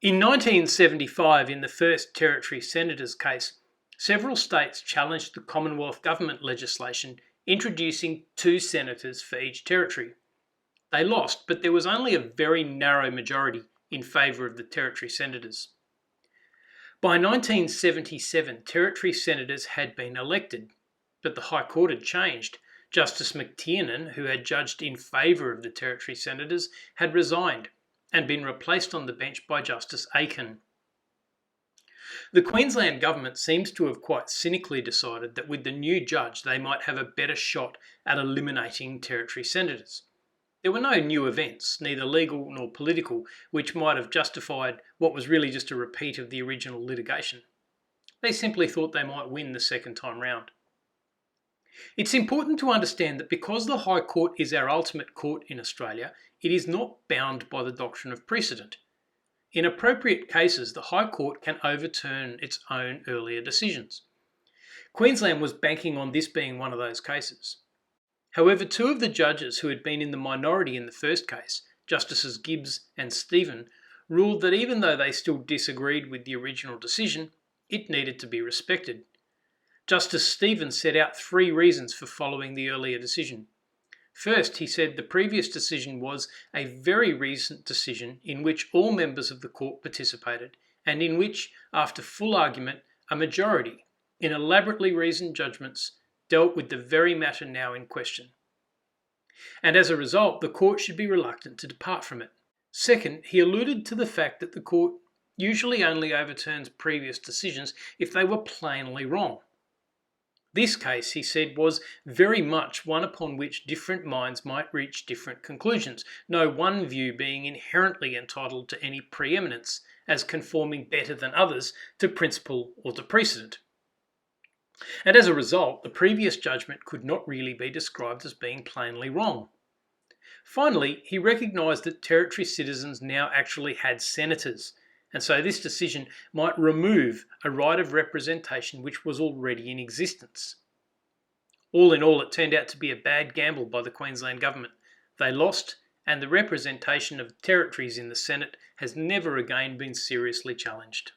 In 1975, in the first Territory Senators case, several states challenged the Commonwealth Government legislation introducing 2 senators for each territory. They lost, but there was only a very narrow majority in favour of the Territory Senators. By 1977, Territory Senators had been elected, but the High Court had changed. Justice McTiernan, who had judged in favour of the Territory Senators, had resigned and been replaced on the bench by Justice Aiken. The Queensland Government seems to have quite cynically decided that with the new judge they might have a better shot at eliminating Territory Senators. There were no new events, neither legal nor political, which might have justified what was really just a repeat of the original litigation. They simply thought they might win the second time round. It's important to understand that because the High Court is our ultimate court in Australia, it is not bound by the doctrine of precedent. In appropriate cases, the High Court can overturn its own earlier decisions. Queensland was banking on this being one of those cases. However, 2 of the judges who had been in the minority in the first case, Justices Gibbs and Stephen, ruled that even though they still disagreed with the original decision, it needed to be respected. Justice Stephen set out 3 reasons for following the earlier decision. First, he said the previous decision was a very recent decision in which all members of the court participated and in which, after full argument, a majority, in elaborately reasoned judgments, dealt with the very matter now in question. And as a result, the court should be reluctant to depart from it. Second, he alluded to the fact that the court usually only overturns previous decisions if they were plainly wrong. This case, he said, was very much one upon which different minds might reach different conclusions, no one view being inherently entitled to any preeminence as conforming better than others to principle or to precedent. And as a result, the previous judgment could not really be described as being plainly wrong. Finally, he recognised that Territory citizens now actually had senators, and so this decision might remove a right of representation which was already in existence. All in all, it turned out to be a bad gamble by the Queensland Government. They lost, and the representation of territories in the Senate has never again been seriously challenged.